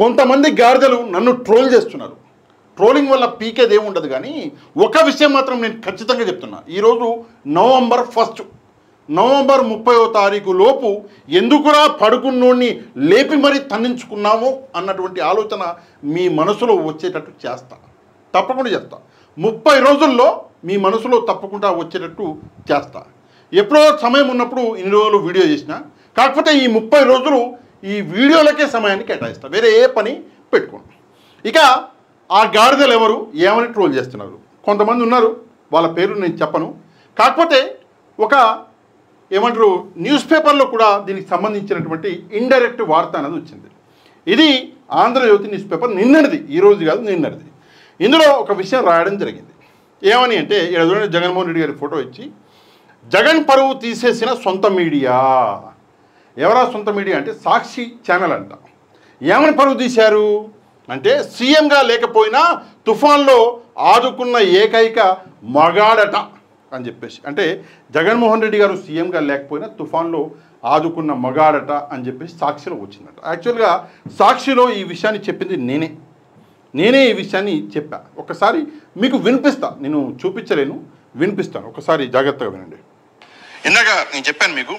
కొంతమంది గాడిదలు నన్ను ట్రోల్ చేస్తున్నారు. ట్రోలింగ్ వల్ల పీకేది ఏముండదు, కానీ ఒక విషయం మాత్రం నేను ఖచ్చితంగా చెప్తున్నా. ఈరోజు నవంబర్ 1, నవంబర్ 30వ తారీఖు లోపు ఎందుకురా పడుకున్నోడిని లేపి మరీ తన్నించుకున్నాము అన్నటువంటి ఆలోచన మీ మనసులో వచ్చేటట్టు చేస్తా, తప్పకుండా చేస్తా. 30 రోజుల్లో మీ మనసులో తప్పకుండా వచ్చేటట్టు చేస్తా. ఎప్పుడో సమయం ఉన్నప్పుడు ఇన్ని రోజులు వీడియో చేసిన, కాకపోతే ఈ 30 రోజులు ఈ వీడియోలకే సమయాన్ని కేటాయిస్తా, వేరే ఏ పని పెట్టుకోండి. ఇక ఆ గాడిదలు ఎవరు, ఏమని ట్రోల్ చేస్తున్నారు? కొంతమంది ఉన్నారు, వాళ్ళ పేరు నేను చెప్పను. కాకపోతే ఒక ఏమంటారు, న్యూస్ పేపర్లో కూడా దీనికి సంబంధించినటువంటి ఇండైరెక్ట్ వార్త అనేది వచ్చింది. ఇది ఆంధ్రజ్యోతి న్యూస్ పేపర్, నిన్నటిది, ఈరోజు కాదు నిన్నటిది. ఇందులో ఒక విషయం రాయడం జరిగింది. ఏమని అంటే, ఇక్కడ జగన్మోహన్ రెడ్డి గారి ఫోటో ఇచ్చి, జగన్ పరువు తీసేసిన సొంత మీడియా. ఎవరా సొంత మీడియా అంటే సాక్షి ఛానల్ అంట. ఏమని పరువు తీశారు అంటే, సీఎంగా లేకపోయినా తుఫాన్లో ఆదుకున్న ఏకైక మగాడట అని చెప్పేసి. అంటే జగన్మోహన్ రెడ్డి గారు సీఎంగా లేకపోయినా తుఫాన్లో ఆదుకున్న మగాడట అని చెప్పేసి సాక్షిలో వచ్చిందట. యాక్చువల్గా సాక్షిలో ఈ విషయాన్ని చెప్పింది నేనే ఈ విషయాన్ని చెప్పా. ఒకసారి మీకు వినిపిస్తా, నేను చూపించలేను, వినిపిస్తాను, ఒకసారి జాగ్రత్తగా వినండి. ఇందాక నేను చెప్పాను మీకు,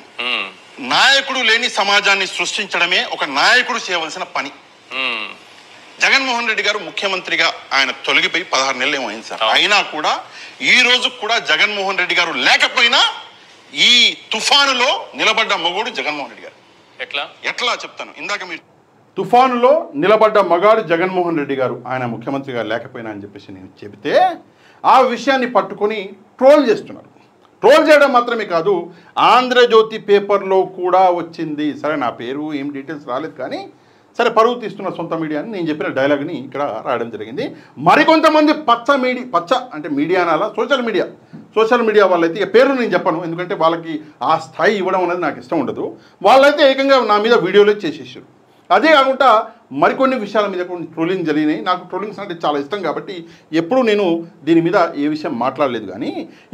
నాయకుడు లేని సమాజాన్ని సృష్టించడమే ఒక నాయకుడు చేయవలసిన పని. జగన్మోహన్ రెడ్డి గారు ముఖ్యమంత్రిగా ఆయన తొలగిపోయి 16 నెలలు ఏమైంది సార్. అయినా కూడా ఈ రోజు కూడా జగన్మోహన్ రెడ్డి గారు లేకపోయినా ఈ తుఫానులో నిలబడ్డ మగోడు జగన్మోహన్ రెడ్డి గారు. ఎట్లా చెప్తాను. ఇందాక మీరు తుఫానులో నిలబడ్డ మగాడు జగన్మోహన్ రెడ్డి గారు, ఆయన ముఖ్యమంత్రిగా లేకపోయినా అని చెప్పేసి నేను చెబితే ఆ విషయాన్ని పట్టుకొని ట్రోల్ చేస్తున్నారు. ట్రోల్ చేయడం మాత్రమే కాదు, ఆంధ్రజ్యోతి పేపర్లో కూడా వచ్చింది. సరే, నా పేరు ఏం డీటెయిల్స్ రాలేదు, కానీ సరే పరువు తీస్తున్న సొంత మీడియా అని నేను చెప్పిన డైలాగ్ని ఇక్కడ రాయడం జరిగింది. మరికొంతమంది పచ్చ అంటే మీడియా అనాలా, సోషల్ మీడియా వాళ్ళైతే, ఇక పేరు నేను చెప్పను, ఎందుకంటే వాళ్ళకి ఆ స్థాయి ఇవ్వడం అనేది నాకు ఇష్టం ఉండదు. వాళ్ళైతే ఏకంగా నా మీద వీడియోలో చేసేసారు. అదే కాకుండా మరికొన్ని విషయాల మీద కొన్ని ట్రోలింగ్ జరిగినాయి. నాకు ట్రోలింగ్స్ అంటే చాలా ఇష్టం కాబట్టి ఎప్పుడూ నేను దీని మీద ఏ విషయం మాట్లాడలేదు. కానీ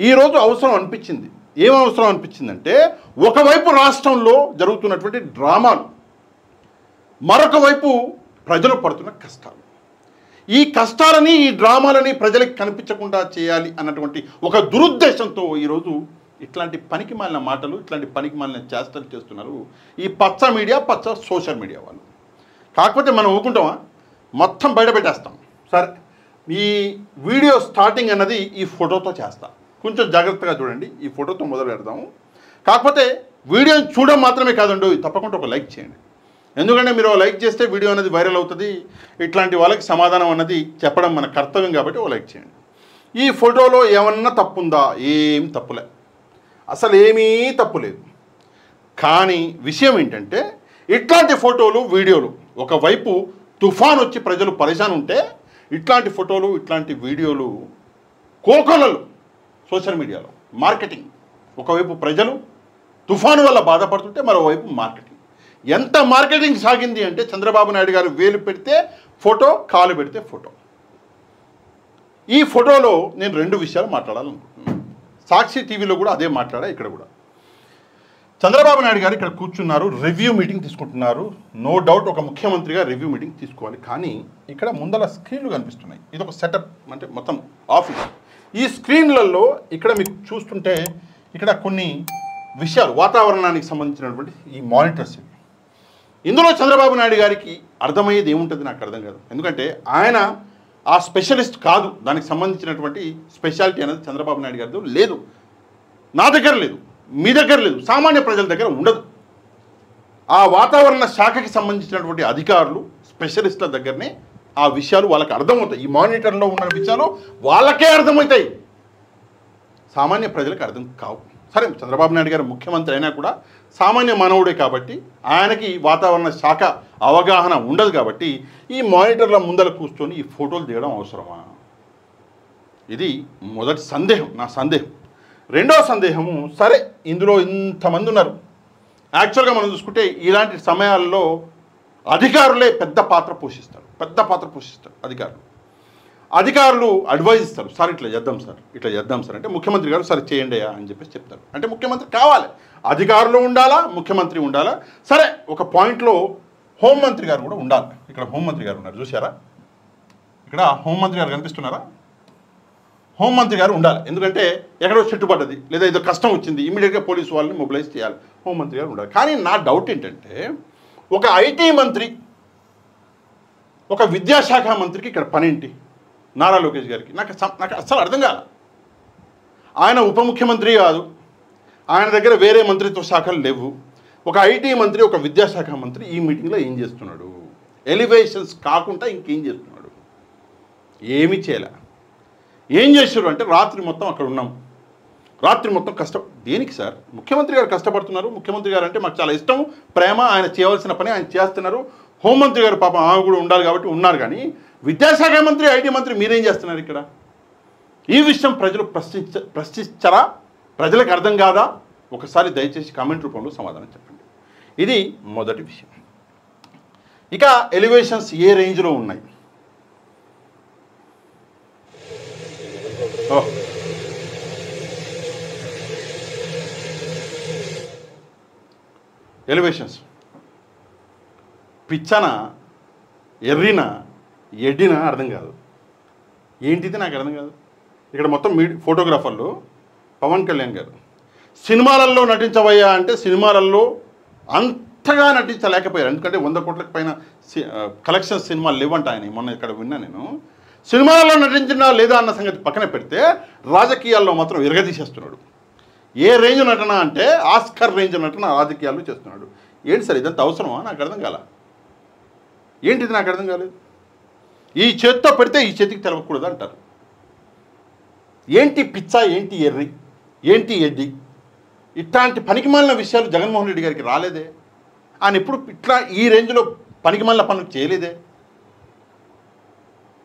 ఈరోజు అవసరం అనిపించింది. ఏం అవసరం అనిపించిందంటే, ఒకవైపు రాష్ట్రంలో జరుగుతున్నటువంటి డ్రామాలు, మరొక వైపు ప్రజలు పడుతున్న కష్టాలు. ఈ కష్టాలని, ఈ డ్రామాలని ప్రజలకు కనిపించకుండా చేయాలి అన్నటువంటి ఒక దురుద్దేశంతో ఈరోజు ఇట్లాంటి పనికి మాలిన మాటలు, ఇట్లాంటి పనికి మాలిన చేష్టలు చేస్తున్నారు ఈ పచ్చ మీడియా, పచ్చ సోషల్ మీడియా వాళ్ళు. కాకపోతే మనం ఊరుకుంటామా, మొత్తం బయట పెట్టేస్తాం. సరే, ఈ వీడియో స్టార్టింగ్ అన్నది ఈ ఫోటోతో చేస్తా, కొంచెం జాగ్రత్తగా చూడండి. ఈ ఫోటోతో మొదలు పెడదాము. కాకపోతే వీడియోని చూడడం మాత్రమే కాదండి, తప్పకుండా ఒక లైక్ చేయండి. ఎందుకంటే మీరు లైక్ చేస్తే వీడియో అనేది వైరల్ అవుతుంది. ఇట్లాంటి వాళ్ళకి సమాధానం అన్నది చెప్పడం మన కర్తవ్యం కాబట్టి ఒక లైక్ చేయండి. ఈ ఫోటోలో ఏమన్నా తప్పుందా? ఏం తప్పులే, అసలు ఏమీ తప్పు లేదు. కానీ విషయం ఏంటంటే, ఇట్లాంటి ఫోటోలు, వీడియోలు, ఒకవైపు తుఫాన్ వచ్చి ప్రజలు పరేషాన్ ఉంటే ఇట్లాంటి ఫోటోలు, ఇట్లాంటి వీడియోలు కోకొల్లలు సోషల్ మీడియాలో మార్కెటింగ్. ఒకవైపు ప్రజలు తుఫాను వల్ల బాధపడుతుంటే మరోవైపు మార్కెటింగ్. ఎంత మార్కెటింగ్ సాగింది అంటే, చంద్రబాబు నాయుడు గారు వేలు పెడితే ఫోటో, కాలు పెడితే ఫోటో. ఈ ఫోటోలో నేను 2 విషయాలు మాట్లాడాలనుకుంటున్నాను. సాక్షి టీవీలో కూడా అదే మాట్లాడా, ఇక్కడ కూడా. చంద్రబాబు నాయుడు గారు ఇక్కడ కూర్చున్నారు, రివ్యూ మీటింగ్ తీసుకుంటున్నారు. నో డౌట్ ఒక ముఖ్యమంత్రిగా రివ్యూ మీటింగ్ తీసుకోవాలి. కానీ ఇక్కడ ముందల స్క్రీన్లు కనిపిస్తున్నాయి. ఇది ఒక సెటప్, అంటే మొత్తం ఆఫీస్. ఈ స్క్రీన్లలో ఇక్కడ మీకు చూస్తుంటే ఇక్కడ కొన్ని విషయాలు, వాతావరణానికి సంబంధించినటువంటి ఈ మానిటర్స్. ఇందులో చంద్రబాబు నాయుడు గారికి అర్థమయ్యేది ఏముంటుంది నాకు అర్థం కాదు. ఎందుకంటే ఆయన ఆ స్పెషలిస్ట్ కాదు. దానికి సంబంధించినటువంటి స్పెషాలిటీ అనేది చంద్రబాబు నాయుడు గారితో లేదు, నా దగ్గర లేదు, మీ దగ్గర లేదు, సామాన్య ప్రజల దగ్గర ఉండదు. ఆ వాతావరణ శాఖకి సంబంధించినటువంటి అధికారులు, స్పెషలిస్టుల దగ్గరనే ఆ విషయాలు వాళ్ళకి అర్థమవుతాయి. ఈ మానిటర్లో ఉన్న విషయాలు వాళ్ళకే అర్థమవుతాయి, సామాన్య ప్రజలకు అర్థం కావు. సరే, చంద్రబాబు నాయుడు గారు ముఖ్యమంత్రి అయినా కూడా సామాన్య మానవుడే కాబట్టి ఆయనకి వాతావరణ శాఖ అవగాహన ఉండదు. కాబట్టి ఈ మానిటర్ల ముందర కూర్చొని ఈ ఫోటోలు దిగడం అవసరమా? ఇది మొదటి సందేహం, నా సందేహం. రెండో సందేహము, సరే ఇందులో ఇంతమంది ఉన్నారు. యాక్చువల్గా మనం చూసుకుంటే ఇలాంటి సమయాల్లో అధికారులే పెద్ద పాత్ర పోషిస్తారు అధికారులు అడ్వైజ్ ఇస్తారు. సార్ ఇట్లా చేద్దాం సార్ అంటే ముఖ్యమంత్రి గారు సరే చేయండి అని చెప్పేసి చెప్తారు. అంటే ముఖ్యమంత్రి కావాలి, అధికారులు ఉండాలా, ముఖ్యమంత్రి ఉండాలా. సరే, ఒక పాయింట్లో హోంమంత్రి గారు కూడా ఉండాలి. ఇక్కడ హోంమంత్రి గారు ఉన్నారు, చూసారా? ఇక్కడ హోంమంత్రి గారు కనిపిస్తున్నారా? హోంమంత్రి గారు ఉండాలి. ఎందుకంటే ఎక్కడో చుట్టుపడ్డది లేదా ఏదో కష్టం వచ్చింది, ఇమీడియట్గా పోలీసు వాళ్ళని మొబిలైజ్ చేయాలి. హోంమంత్రి గారు ఉండాలి. కానీ నా డౌట్ ఏంటంటే, ఒక ఐటీ మంత్రి, ఒక విద్యాశాఖ మంత్రికి ఇక్కడ పనేంటి? నారా లోకేష్ గారికి నాకు అస్సలు అర్థం కాదు. ఆయన ఉప ముఖ్యమంత్రి కాదు, ఆయన దగ్గర వేరే మంత్రిత్వ శాఖలు లేవు. ఒక ఐటీ మంత్రి, ఒక విద్యాశాఖ మంత్రి ఈ మీటింగ్లో ఏం చేస్తున్నాడు? ఎలివేషన్స్ కాకుండా ఇంకేం చేస్తున్నాడు? ఏమీ చేయలే. ఏం చేశారు అంటే, రాత్రి మొత్తం అక్కడ ఉన్నాం, రాత్రి మొత్తం దేనికి సార్? ముఖ్యమంత్రి గారు కష్టపడుతున్నారు. ముఖ్యమంత్రి గారు అంటే మాకు చాలా ఇష్టం, ప్రేమ. ఆయన చేయవలసిన పని ఆయన చేస్తున్నారు. హోంమంత్రి గారు పాపం ఆమె కూడా ఉండాలి కాబట్టి ఉన్నారు. కానీ విద్యాశాఖ మంత్రి, ఐటీ మంత్రి మీరేం చేస్తున్నారు ఇక్కడ? ఈ విషయం ప్రజలు ప్రశ్నించరా? ప్రజలకు అర్థం కాదా? ఒకసారి దయచేసి కామెంట్ రూపంలో సమాధానం చెప్పండి. ఇది మొదటి విషయం. ఇక ఎలివేషన్స్ ఏ రేంజ్లో ఉన్నాయి? ఎలివేషన్స్ పిచ్చన, ఎర్రిన, ఎడ్డిన అర్థం కాదు. ఏంటిది నాకు అర్థం కాదు. ఇక్కడ మొత్తం ఫోటోగ్రాఫర్లు పవన్ కళ్యాణ్ గారు సినిమాలలో నటించవయ్యా అంటే సినిమాలలో అంతగా నటించలేకపోయారు. ఎందుకంటే 100 కోట్లకు పైన కలెక్షన్ సినిమాలు లేవంట ఆయన. మొన్న ఇక్కడ విన్నా నేను. సినిమాలలో నటించినా లేదా అన్న సంగతి పక్కన పెడితే రాజకీయాల్లో మాత్రం విరగదీసేస్తున్నాడు. ఏ రేంజ్ నటన అంటే ఆస్కర్ రేంజ్ నటన రాజకీయాల్లో చేస్తున్నాడు. ఏంటి సార్ ఇదంతా అవసరమా? నాకు అర్థం కాల. ఏంటిది నాకు అర్థం కాలేదు. ఈ చేత్తో పెడితే ఈ చేతికి తెలవకూడదు అంటారు. ఏంటి పిచ్చ, ఏంటి ఎర్రి, ఏంటి ఎడ్డి? ఇట్లాంటి పనికిమాలిన విషయాలు జగన్మోహన్ రెడ్డి గారికి రాలేదే. ఆయన ఎప్పుడు ఇట్లా ఈ రేంజ్లో పనికిమాలిన పనులు చేయలేదే.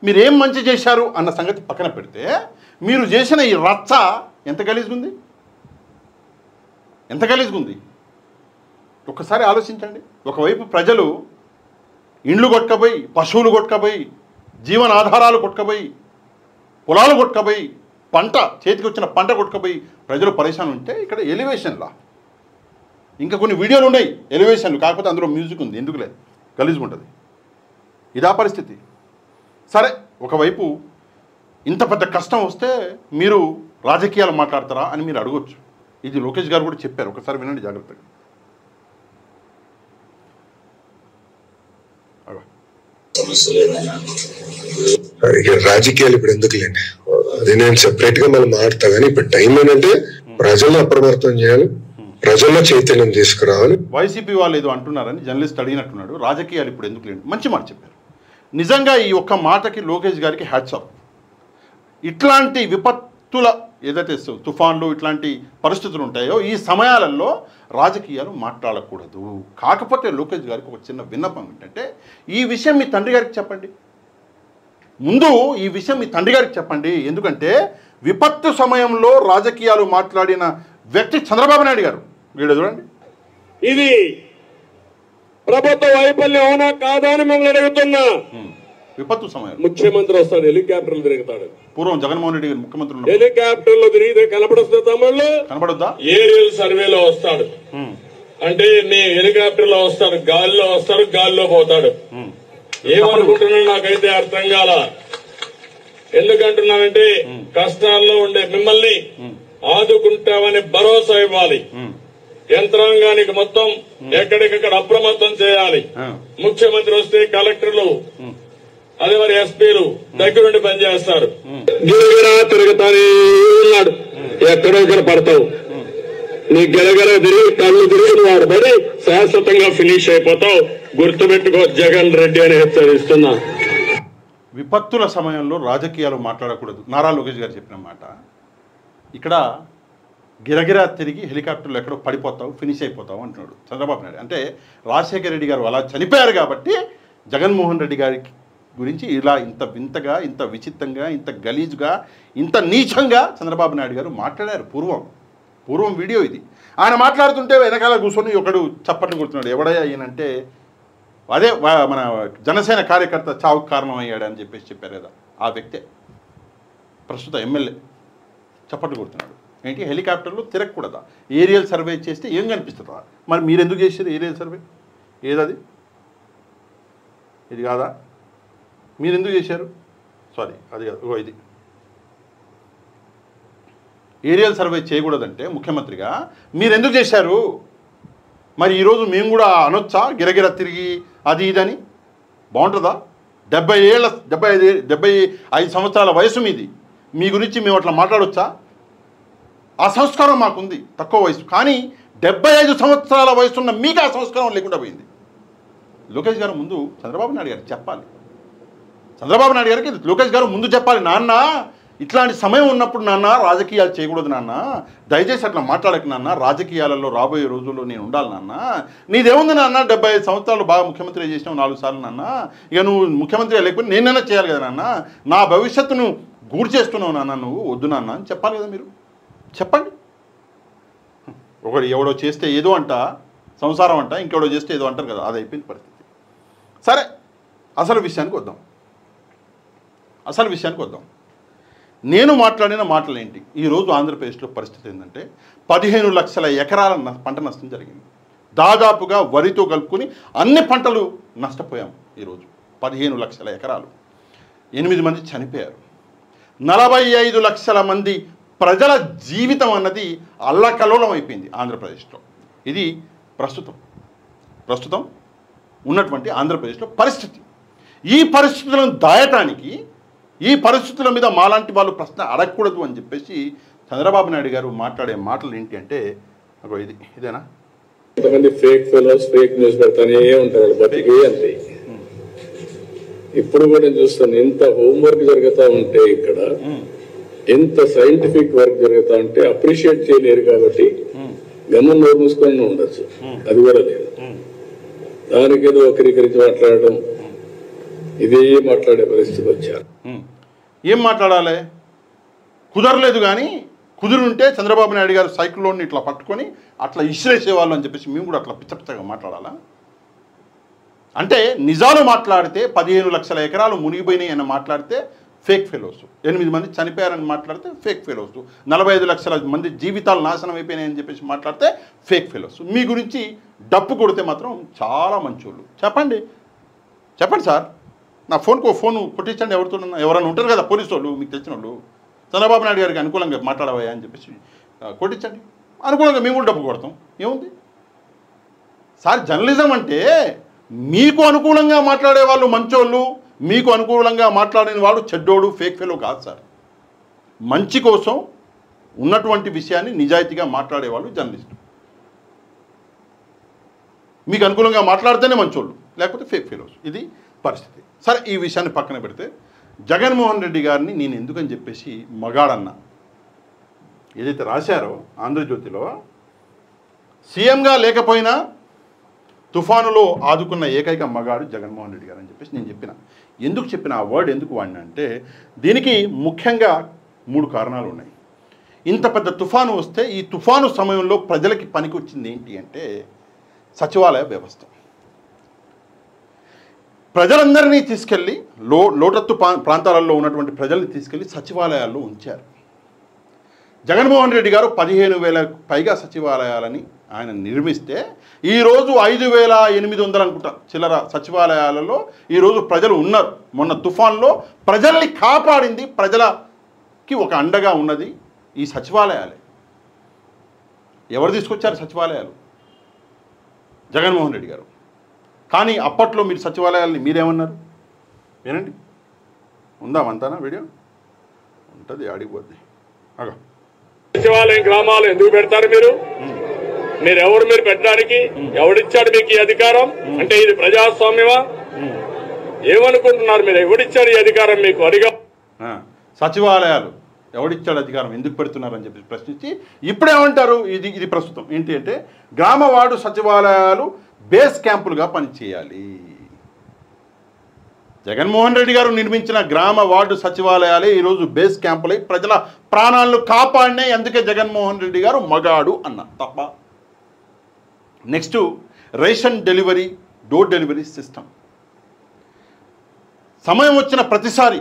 మీరేం మంచి చేశారు అన్న సంగతి పక్కన పెడితే మీరు చేసిన ఈ రచ్చ ఎంత గలీజుగుంది, ఎంత గలీజుగుంది ఒక్కసారి ఆలోచించండి. ఒకవైపు ప్రజలు ఇండ్లు కొట్టుకపోయి, పశువులు కొట్టుకపోయి, జీవనాధారాలు కొట్టుకపోయి, పొలాలు కొట్టుకపోయి, పంట చేతికి వచ్చిన పంట కొట్టుకపోయి ప్రజలు పరేషాన్ ఉంటే ఇక్కడ ఎలివేషన్లా ఇంకా కొన్ని వీడియోలు ఉన్నాయి ఎలివేషన్లు. కాకపోతే అందులో మ్యూజిక్ ఉంది, ఎందుకులే గలీజుగా ఉంటుంది. ఇదా పరిస్థితి. సరే, ఒకవైపు ఇంత పెద్ద కష్టం వస్తే మీరు రాజకీయాలు మాట్లాడతారా అని మీరు అడగొచ్చు. ఇది లోకేష్ గారు కూడా చెప్పారు, ఒకసారి వినండి జాగ్రత్తగా. రాజకీయాలు ఇప్పుడు ఎందుకులేండి, అది నేను సెపరేట్ గా మనం మారుతా. కానీ ఇప్పుడు టైం ఏంటంటే ప్రజలను అప్రమత్తం చేయాలి, ప్రజల్లో చైతన్యం తీసుకురావాలి. వైసీపీ వాళ్ళు ఏదో అంటున్నారని జర్నలిస్ట్ అడిగినట్టున్నాడు. రాజకీయాలు ఇప్పుడు ఎందుకులేండి, మంచి మాట చెప్పారు. నిజంగా ఈ ఒక్క మాటకి లోకేష్ గారికి హ్యాట్స్ ఆఫ్. ఇట్లాంటి విపత్తుల ఏదైతే తుఫాన్లు ఇట్లాంటి పరిస్థితులు ఉంటాయో ఈ సమయాలలో రాజకీయాలు మాట్లాడకూడదు. కాకపోతే లోకేష్ గారికి ఒక చిన్న విన్నపం ఏంటంటే, ఈ విషయం మీ తండ్రి గారికి చెప్పండి. ముందు ఈ విషయం మీ తండ్రి గారికి చెప్పండి. ఎందుకంటే విపత్తు సమయంలో రాజకీయాలు మాట్లాడిన వ్యక్తి చంద్రబాబు నాయుడు గారు. వీడు చూడండి. ఇది ప్రభుత్వ వైఫల్యం అవునా కాదా అని మిమ్మల్ని అడుగుతున్నా. విపత్తు సమయం ముఖ్యమంత్రి వస్తాడు, హెలికాప్టర్లు తిరుగుతాడు. పూర్వం జగన్మోహన్ రెడ్డి గారు ముఖ్యమంత్రులు హెలికాప్టర్లో తిరిగితే కనపడుతుంది తమ్ముళ్ళు, కనపడొద్దా? ఏరియల్ సర్వేలో వస్తాడు. అంటే నీ హెలికాప్టర్ లో వస్తాడు, గాలిలో వస్తాడు, గాలిలో పోతాడు. ఏమనుకుంటున్నాడు నాకైతే అర్థం కాల. ఎందుకంటున్నానంటే కష్టాల్లో ఉండే మిమ్మల్ని ఆదుకుంటామని భరోసా ఇవ్వాలి. యంత్రాంగానికి మొత్తం ఎక్కడికక్కడ అప్రమత్తం చేయాలి. ముఖ్యమంత్రి వస్తే కలెక్టర్లు అదే మరి ఎస్పీలు దగ్గరుండి పనిచేస్తారు. గిరగిరా తిరుగుతానే ఉన్నాడు, ఎక్కడో ఇక్కడ పడతావు. నీ గిరగిర తిరిగి కళ్ళు తిరిగి నువ్వు ఆడబడి శాశ్వతంగా ఫినిష్ అయిపోతావు. గుర్తుపెట్టుకో జగన్ రెడ్డి అని హెచ్చరిస్తున్నా. విపత్తుల సమయంలో రాజకీయాలు మాట్లాడకూడదు, నారా లోకేష్ గారు చెప్పిన మాట. ఇక్కడ గిరగిరా తిరిగి హెలికాప్టర్లో ఎక్కడో పడిపోతావు, ఫినిష్ అయిపోతావు అంటున్నాడు చంద్రబాబు నాయుడు. అంటే రాజశేఖర రెడ్డి గారు అలా చనిపోయారు కాబట్టి జగన్మోహన్ రెడ్డి గారికి గురించి ఇలా ఇంత వింతగా, ఇంత విచిత్రంగా, ఇంత గలీజుగా, ఇంత నీచంగా చంద్రబాబు నాయుడు గారు మాట్లాడారు. పూర్వం వీడియో ఇది. ఆయన మాట్లాడుతుంటే వెనకాల కూర్చొని ఒకడు చప్పట్లు కొడుతున్నాడు. ఎవడయ్యా ఈయనంటే అదే మన జనసేన కార్యకర్త చావుకు కారణమయ్యాడని చెప్పారు కదా, ఆ వ్యక్తే ప్రస్తుత ఎమ్మెల్యే చప్పట్లు కొడుతున్నాడు. ఏంటి హెలికాప్టర్లు తిరగకూడదా? ఏరియల్ సర్వే చేస్తే ఏం కనిపిస్తుందా? మరి మీరు ఎందుకు చేసారు ఏరియల్ సర్వే? ఏదది ఇది కాదా? మీరు ఎందుకు చేశారు? సారీ, అది కాదు, ఇది ఏరియల్ సర్వే చేయకూడదంటే ముఖ్యమంత్రిగా మీరు ఎందుకు చేశారు? మరి ఈరోజు మేము కూడా అనొచ్చా గిరగిర తిరిగి అది ఇదని? బాగుంటుందా? 75 సంవత్సరాల వయసు మీది, మీ గురించి మేము అట్లా మాట్లాడొచ్చా? ఆ సంస్కారం మాకుంది, తక్కువ వయసు. కానీ 75 సంవత్సరాల వయసున్న మీకు ఆ సంస్కారం లేకుండా పోయింది. లోకేష్ గారు ముందు చంద్రబాబు నాయుడు గారికి చెప్పాలి. చంద్రబాబు నాయుడు గారికి లోకేష్ గారు ముందు చెప్పాలి, నాన్న ఇట్లాంటి సమయం ఉన్నప్పుడు నాన్న రాజకీయాలు చేయకూడదు నాన్న, దయచేసి అట్లా మాట్లాడక నాన్న, రాజకీయాలలో రాబోయే రోజుల్లో నేను ఉండాలి నాన్న, నీదేముంది నాన్న 75 సంవత్సరాలు బాగా ముఖ్యమంత్రి చేసినావు 4 సార్లు నాన్న, ఇక నువ్వు ముఖ్యమంత్రి లేకపోతే నేనైనా చేయాలి కదా నాన్న, నా భవిష్యత్తును గూడు చేస్తున్నావు నాన్న, నువ్వు వద్దు నాన్న అని చెప్పాలి కదా మీరు. చెప్పండి. ఒకడు ఎవడో చేస్తే ఏదో అంట సంసారం అంట, ఇంకెవడో చేస్తే ఏదో అంటారు కదా, అది అయిపోయింది పరిస్థితి. సరే, అసలు విషయానికి వద్దాం. నేను మాట్లాడిన మాటలు ఏంటి? ఈరోజు ఆంధ్రప్రదేశ్లో పరిస్థితి ఏంటంటే 15 లక్షల ఎకరాల పంట నష్టం జరిగింది. దాదాపుగా వరితో కలుపుకొని అన్ని పంటలు నష్టపోయాం. ఈరోజు 15 లక్షల ఎకరాలు, 8 మంది చనిపోయారు. 45 లక్షల మంది ప్రజల జీవితం అన్నది అల్లకల్లోలం అయిపోయింది ఆంధ్రప్రదేశ్లో. ఇది ప్రస్తుతం ఉన్నటువంటి ఆంధ్రప్రదేశ్లో పరిస్థితి. ఈ పరిస్థితులను దాయటానికి, ఈ పరిస్థితుల మీద మాలాంటి వాళ్ళు ప్రశ్న అడగకూడదు అని చెప్పేసి చంద్రబాబు నాయుడు గారు మాట్లాడే మాటలు ఏంటి అంటే, ఇదేనా? కొంతమంది ఫేక్ ఫెలోస్ ఫేక్ న్యూస్ పెడతానే ఉంటారు, బతికే అంతే. ఇప్పుడు కూడా నేను చూస్తాను, ఎంత హోంవర్క్ జరుగుతూ ఉంటే ఇక్కడ, ఎంత సైంటిఫిక్ వర్క్ జరుగుతా ఉంటే అప్రిషియేట్ చేయలేరు. కాబట్టి గమనం నోరు మూసుకొని ఉండొచ్చు, అది కూడా లేదు. దానికి ఏదో ఒకరికరించి మాట్లాడడం, ఇదే మాట్లాడే పరిస్థితికి వచ్చారు. ఏం మాట్లాడాలి? కుదరలేదు. కానీ కుదురుంటే చంద్రబాబు నాయుడు గారు సైకిల్లోని ఇట్లా పట్టుకొని అట్లా ఇసిరేసేవాళ్ళు అని చెప్పేసి మేము కూడా అట్లా పిచ్చపిచ్చగా మాట్లాడాలా? అంటే నిజాలు మాట్లాడితే 15 లక్షల ఎకరాలు మునిగిపోయినాయి అని మాట్లాడితే ఫేక్ ఫెలోస్, 8 మంది చనిపోయారని మాట్లాడితే ఫేక్ ఫెలోస్, 45 లక్షల మంది జీవితాలు నాశనం అయిపోయినాయని చెప్పేసి మాట్లాడితే ఫేక్ ఫెలోస్. మీ గురించి డప్పు కొడితే మాత్రం చాలా మంచోళ్ళు. చెప్పండి సార్, నా ఫోన్ కొట్టించండి. ఎవరైనా ఉంటారు కదా పోలీసు వాళ్ళు, మీకు తెలిసిన వాళ్ళు, చంద్రబాబు నాయుడు గారికి అనుకూలంగా మాట్లాడవా అని చెప్పేసి కొట్టించండి. అనుకూలంగా మేము కూడా డబ్బు కొడతాం, ఏముంది సార్? జర్నలిజం అంటే మీకు అనుకూలంగా మాట్లాడే వాళ్ళు మంచోళ్ళు, మీకు అనుకూలంగా మాట్లాడిన వాడు చెడ్డోడు, ఫేక్ ఫెలో కాదు సార్. మంచి కోసం ఉన్నటువంటి విషయాన్ని నిజాయితీగా మాట్లాడేవాళ్ళు జర్నలిస్టు. మీకు అనుకూలంగా మాట్లాడితేనే మంచోళ్ళు, లేకపోతే ఫేక్ ఫెలోస్. ఇది పరిస్థితి. సరే, ఈ విషయాన్ని పక్కన పెడితే జగన్మోహన్ రెడ్డి గారిని నేను ఎందుకని చెప్పేసి మగాడన్నా ఏదైతే రాశారో ఆంధ్రజ్యోతిలో, సీఎంగా లేకపోయినా తుఫానులో ఆదుకున్న ఏకైక మగాడు జగన్మోహన్ రెడ్డి గారు అని చెప్పేసి నేను చెప్పిన. ఎందుకు చెప్పిన ఆ వర్డ్ ఎందుకు వాడినా అంటే, దీనికి ముఖ్యంగా 3 కారణాలు ఉన్నాయి. ఇంత పెద్ద తుఫాను వస్తే ఈ తుఫాను సమయంలో ప్రజలకి పనికి వచ్చింది ఏంటి అంటే సచివాలయ వ్యవస్థ. ప్రజలందరినీ తీసుకెళ్ళి లోతట్టు ప్రాంతాలలో ఉన్నటువంటి ప్రజల్ని తీసుకెళ్ళి సచివాలయాల్లో ఉంచారు. జగన్మోహన్ రెడ్డి గారు 15,000 పైగా సచివాలయాలని ఆయన నిర్మిస్తే ఈరోజు 5,800 అనుకుంటా చిల్లర సచివాలయాలలో ఈరోజు ప్రజలు ఉన్నారు. మొన్న తుఫాన్లో ప్రజల్ని కాపాడింది, ప్రజలకి ఒక అండగా ఉన్నది ఈ సచివాలయాలే. ఎవరు తీసుకొచ్చారు సచివాలయాలు? జగన్మోహన్ రెడ్డి గారు. కానీ అప్పట్లో మీరు సచివాలయాలని మీరేమన్నారు వినండి. ఉందామంతానా వీడియో? ఉంటుంది, అడిగిపోద్ది. అగా సచివాలయం గ్రామాలు ఎందుకు పెడతారు మీరు ఎవరు పెట్టడానికి? ఎవడిచ్చాడు మీకు ఈ అధికారం? అంటే ఇది ప్రజాస్వామ్యమా? ఏమనుకుంటున్నారు మీరు? ఎవడిచ్చాడు ఈ అధికారం మీకు? సచివాలయాలు ఎవడిచ్చాడు అధికారం, ఎందుకు పెడుతున్నారని చెప్పి ప్రశ్నించి ఇప్పుడేమంటారు? ఇది ప్రస్తుతం ఏంటి అంటే, గ్రామ వార్డు సచివాలయాలు బేస్ క్యాంపులుగా పనిచేయాలి. జగన్మోహన్ రెడ్డి గారు నిర్మించిన గ్రామ వార్డు సచివాలయాలే ఈరోజు బేస్ క్యాంపులై ప్రజల ప్రాణాలను కాపాడినాయి. అందుకే జగన్మోహన్ రెడ్డి గారు మగాడు అన్న తప్ప. Next, ration delivery, door delivery system. సమయం వచ్చిన ప్రతిసారి,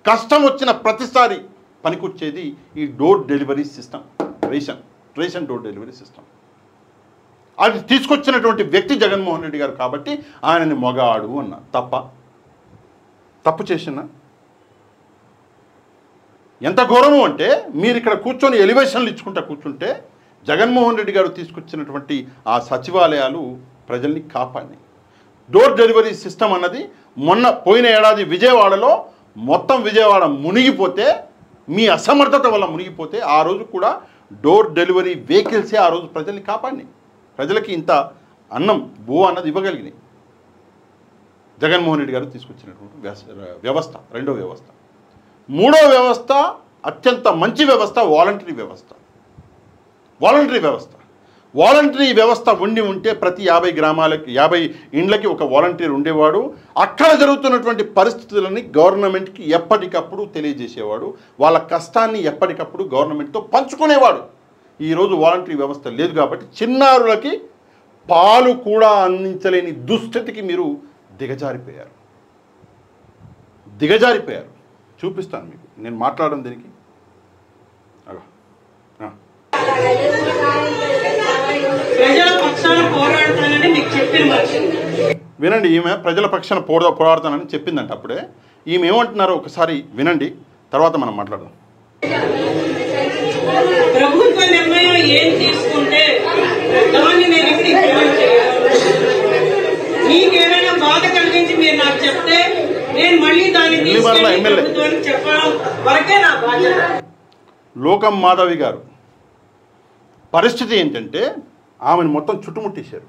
కష్టం వచ్చిన ప్రతిసారి పనికొచ్చేది ఈ door delivery system, ration door delivery system. అది తీసుకొచ్చినటువంటి వ్యక్తి జగన్మోహన్ రెడ్డి గారు కాబట్టి ఆయనని మొగాడు అన్న. తప్పు చేసిన ఎంత ఘోరము అంటే మీరు ఇక్కడ కూర్చొని ఎలివేషన్లు ఇచ్చుకుంటా కూర్చుంటే జగన్మోహన్ రెడ్డి గారు తీసుకొచ్చినటువంటి ఆ సచివాలయాలు ప్రజల్ని కాపాడినాయి. డోర్ డెలివరీ సిస్టమ్ అన్నది మొన్న పోయిన ఏడాది విజయవాడలో మొత్తం విజయవాడ మునిగిపోతే, మీ అసమర్థత వల్ల మునిగిపోతే ఆ రోజు కూడా డోర్ డెలివరీ వెహికల్సే ఆ రోజు ప్రజల్ని కాపాడినాయి. ప్రజలకి ఇంత అన్నం అన్నది ఇవ్వగలిగినాయి జగన్మోహన్ రెడ్డి గారు తీసుకొచ్చినటువంటి వ్యవస్థ. రెండో వ్యవస్థ. మూడో వ్యవస్థ అత్యంత మంచి వ్యవస్థ వాలంటరీ వ్యవస్థ. వాలంటరీ వ్యవస్థ ఉంటే ప్రతి 50 గ్రామాలకి 50 ఇండ్లకి ఒక వాలంటీర్ ఉండేవాడు. అక్కడ జరుగుతున్నటువంటి పరిస్థితులని గవర్నమెంట్కి ఎప్పటికప్పుడు తెలియజేసేవాడు. వాళ్ళ కష్టాన్ని ఎప్పటికప్పుడు గవర్నమెంట్తో పంచుకునేవాడు. ఈరోజు వాలంటరీ వ్యవస్థ లేదు కాబట్టి చిన్నారులకి పాలు కూడా అందించలేని దుస్థితికి మీరు దిగజారిపోయారు. చూపిస్తాను మీకు, నేను మాట్లాడడం దీనికి. వినండి, ఈమె ప్రజల పక్షాన పోరాడతానని చెప్పిందంట. అప్పుడే ఈమె ఏమంటున్నారో ఒకసారి వినండి, తర్వాత మనం మాట్లాడదాం. ప్రభుత్వ నిర్ణయం ఏం తీసుకుంటే దాన్ని నేను మీకేమైనా బాధ కలిగించి మీరు నాకు చెప్తే నేను మళ్ళీ దాన్ని ప్రభుత్వానికి చెప్పడం వరకే నా బాధ్యత. లోకం మాధవి గారు పరిస్థితి ఏంటంటే ఆమెను మొత్తం చుట్టుముట్టేశారు.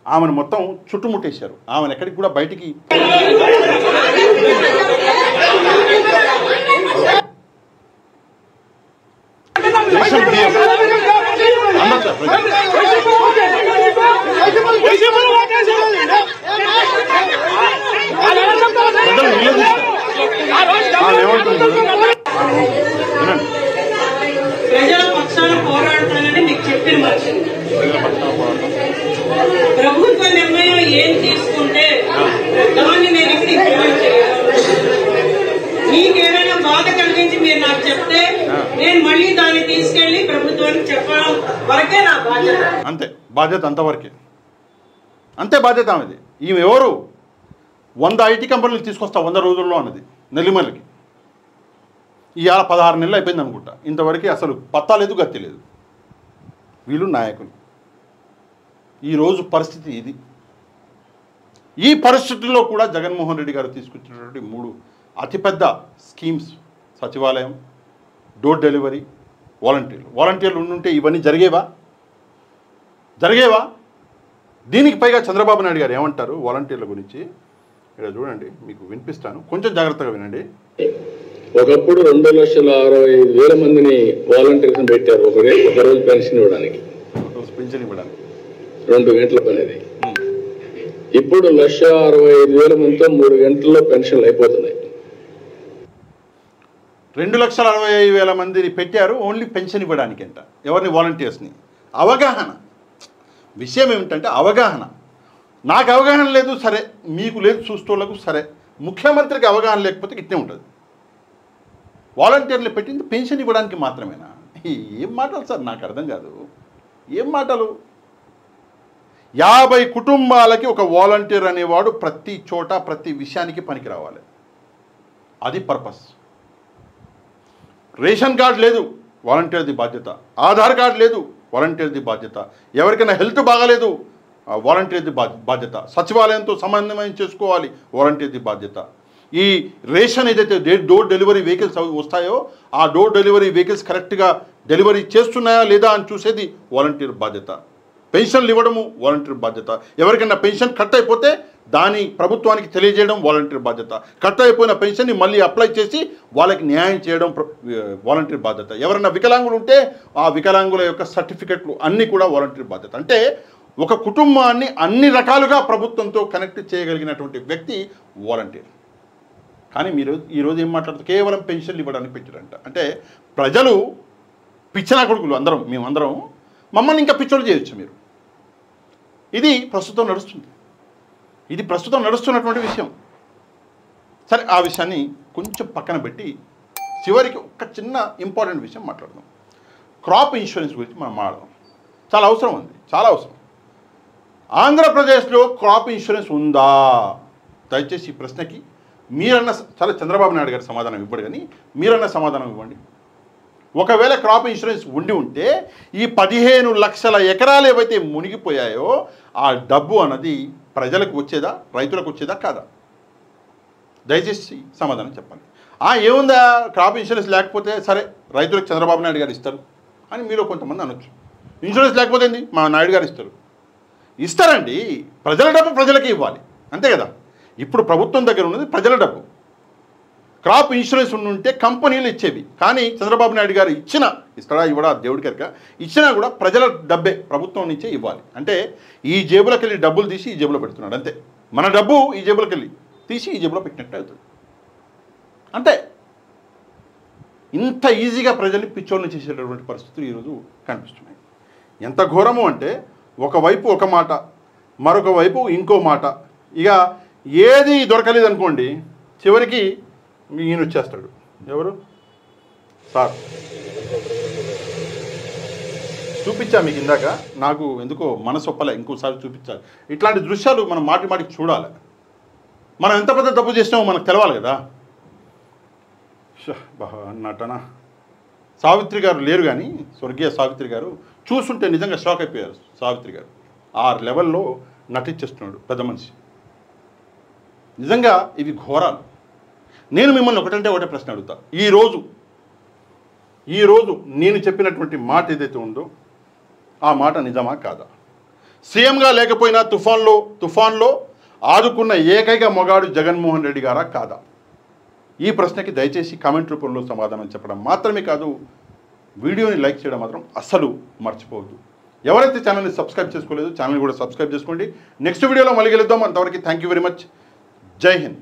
ఆమెను ఎక్కడికి కూడా బయటికి ప్రజల పక్షాన పోరాడతానని మీకు చెప్పిన ప్రభుత్వ నిర్ణయం ఏం తీసుకుంటే దాన్ని నేను మీకేమైనా బాధ కలిగించి మీరు నాకు చెప్తే నేను మళ్ళీ దాన్ని తీసుకెళ్లి ప్రభుత్వానికి చెప్పడం వరకే నా బాధ్యత. అంతే బాధ్యత, అంతవరకే. అంతే బాధ్యత ఆమెది. ఈమె ఎవరు? 100 ఐటీ కంపెనీలు తీసుకొస్తా 100 రోజుల్లో అన్నది నెల్లిమల్లకి. ఇవాళ 16 నెలలు అయిపోయింది అనుకుంటా. ఇంతవరకు అసలు పత్తా లేదు, గతి లేదు. వీళ్ళు నాయకులు. ఈరోజు పరిస్థితి ఇది. ఈ పరిస్థితుల్లో కూడా జగన్మోహన్ రెడ్డి గారు తీసుకొచ్చినటువంటి 3 అతిపెద్ద స్కీమ్స్, సచివాలయం, డోర్ డెలివరీ, వాలంటీర్లు ఉండుంటే ఇవన్నీ జరిగేవా? దీనికి పైగా చంద్రబాబు నాయుడు గారు ఏమంటారు వాలంటీర్ల గురించి? ఇక్కడ చూడండి, మీకు వినిపిస్తాను, కొంచెం జాగ్రత్తగా వినండి. ఒకప్పుడు 2,65,000 మందిని వాలంటీర్స్ పెట్టారు. ఒక రోజు పెన్షన్ ఇవ్వడానికి, 2 గంటల పని. అది ఇప్పుడు 1,65,000 మందితో 3 గంటల్లో పెన్షన్లు అయిపోతున్నాయి. 2,65,000 మందిని పెట్టారు ఓన్లీ పెన్షన్ ఇవ్వడానికి అంట. ఎవరిని? వాలంటీర్స్ని. అవగాహన విషయం ఏమిటంటే అవగాహన. నాకు అవగాహన లేదు, సరే, మీకు లేదు, చూస్తోళ్లకు సరే. ముఖ్యమంత్రికి అవగాహన లేకపోతే ఇట్నే ఉంటుంది. వాలంటీర్లు పెట్టింది పెన్షన్ ఇవ్వడానికి మాత్రమేనా? ఏం మాటలు సార్, నాకు అర్థం కాదు. ఏం మాటలు? 50 కుటుంబాలకి ఒక వాలంటీర్ అనేవాడు ప్రతి చోట ప్రతి విషయానికి పనికి రావాలి. అది పర్పస్. రేషన్ కార్డు లేదు, వాలంటీర్ది బాధ్యత. ఆధార్ కార్డు లేదు, వాలంటీర్ది బాధ్యత. ఎవరికైనా హెల్త్ బాగాలేదు, వాలంటీర్ది బాధ్యత. సచివాలయంతో సమన్వయం చేసుకోవాలి, వాలంటీర్ది బాధ్యత. ఈ రేషన్ ఏదైతే డోర్ డెలివరీ వెహికల్స్ వస్తాయో ఆ డోర్ డెలివరీ వెహికల్స్ కరెక్ట్గా డెలివరీ చేస్తున్నాయా లేదా అని చూసేది వాలంటీర్ బాధ్యత. పెన్షన్లు ఇవ్వడము వాలంటీర్ బాధ్యత. ఎవరికైనా పెన్షన్ కట్ అయిపోతే దాని ప్రభుత్వానికి తెలియజేయడం వాలంటీర్ బాధ్యత. కట్ అయిపోయిన పెన్షన్ని మళ్ళీ అప్లై చేసి వాళ్ళకి న్యాయం చేయడం వాలంటీర్ బాధ్యత. ఎవరైనా వికలాంగులు ఉంటే ఆ వికలాంగుల యొక్క సర్టిఫికెట్లు అన్నీ కూడా వాలంటీర్ బాధ్యత. అంటే ఒక కుటుంబాన్ని అన్ని రకాలుగా ప్రభుత్వంతో కనెక్ట్ చేయగలిగినటువంటి వ్యక్తి వాలంటీర్. కానీ మీరు ఈరోజు ఏం మాట్లాడుతూ కేవలం పెన్షన్లు ఇవ్వడానికి పెట్టారంట. అంటే ప్రజలు పిచ్చనా కొడుకులు అందరం, మేమందరం మమ్మల్ని ఇంకా పిచ్చోడు చేయొచ్చు మీరు. ఇది ప్రస్తుతం నడుస్తున్నటువంటి విషయం. సరే, ఆ విషయాన్ని కొంచెం పక్కన పెట్టి చివరికి ఒక చిన్న ఇంపార్టెంట్ విషయం మాట్లాడదాం. క్రాప్ ఇన్సూరెన్స్ గురించి మనం మాట్లాడదాం. చాలా అవసరం ఉంది, చాలా అవసరం. ఆంధ్రప్రదేశ్లో క్రాప్ ఇన్సూరెన్స్ ఉందా? దయచేసి ఈ ప్రశ్నకి మీరన్న చాలా చంద్రబాబు నాయుడు గారు సమాధానం ఇవ్వడు, కానీ మీరన్న సమాధానం ఇవ్వండి. ఒకవేళ క్రాప్ ఇన్సూరెన్స్ ఉండి ఉంటే ఈ 15 లక్షల ఎకరాలు ఏవైతే మునిగిపోయాయో ఆ డబ్బు అన్నది ప్రజలకు వచ్చేదా, రైతులకు వచ్చేదా కాదా? దయచేసి సమాధానం చెప్పండి. ఏముందా, క్రాప్ ఇన్సూరెన్స్ లేకపోతే సరే రైతులకు చంద్రబాబు నాయుడు గారు ఇస్తారు అని మీలో కొంతమంది అనొచ్చు. ఇన్సూరెన్స్ లేకపోతే ఏంది, మా నాయుడు గారు ఇస్తారండి. ప్రజల డబ్బు ప్రజలకి ఇవ్వాలి, అంతే కదా. ఇప్పుడు ప్రభుత్వం దగ్గర ఉన్నది ప్రజల డబ్బు. క్రాప్ ఇన్సూరెన్స్ ఉంటే కంపెనీలు ఇచ్చేవి, కానీ చంద్రబాబు నాయుడు గారు ఇస్తాడా ఇవ్వడా దేవుడి కనుక ఇచ్చినా కూడా ప్రజల డబ్బే ప్రభుత్వం నుంచే ఇవ్వాలి. అంటే ఈ జేబులోకి వెళ్ళి డబ్బులు తీసి ఈ జేబులో పెడుతున్నాడు, అంతే. మన డబ్బు ఈ జేబులోకి వెళ్ళి తీసి ఈ జేబులో పెట్టినట్టు అవుతుంది, అంటే ఇంత ఈజీగా ప్రజల్ని పిచ్చోళ్ళని చేసేటటువంటి పరిస్థితులు ఈరోజు కనిపిస్తున్నాయి. ఎంత ఘోరము అంటే ఒకవైపు ఒక మాట, మరొక వైపు ఇంకో మాట, ఇక ఏది దొరకలేదు అనుకోండి, చివరికి ఈయన వచ్చేస్తాడు. ఎవరు సార్ చూపించా మీకు ఇందాక, నాకు ఎందుకో మనసు ఒప్పలే, ఇంకోసారి చూపించాలి. ఇట్లాంటి దృశ్యాలు మనం మాటికి చూడాలి. మనం ఎంత పెద్ద తప్పు చేసినామో మనకు తెలవాలి కదా. నటన సావిత్రి గారు లేరు, కానీ స్వర్గీయ సావిత్రి గారు చూస్తుంటే నిజంగా షాక్ అయిపోయారు. సావిత్రి గారు ఆ లెవెల్లో నటించేస్తున్నాడు పెద్ద మనిషి. నిజంగా ఇవి ఘోరాలు. నేను మిమ్మల్ని ఒకటే ప్రశ్న అడుగుతా. ఈరోజు నేను చెప్పినటువంటి మాట ఏదైతే ఉందో ఆ మాట నిజమా కాదా? సీఎంగా లేకపోయినా తుఫాన్లో ఆదుకున్న ఏకైక మొగాడు జగన్మోహన్ రెడ్డి గారా కాదా? ఈ ప్రశ్నకి దయచేసి కామెంట్ రూపంలో సమాధానం చెప్పడం మాత్రమే కాదు, వీడియోని లైక్ చేయడం మాత్రం అస్సలు మర్చిపోవద్దు. ఎవరైతే ఛానల్ని సబ్స్క్రైబ్ చేసుకోలేదో ఛానల్ కూడా సబ్స్క్రైబ్ చేసుకోండి. నెక్స్ట్ వీడియోలో మళ్ళీ కలుద్దాం. అంతవరకు థ్యాంక్ యూ వెరీ మచ్. జై హింద్.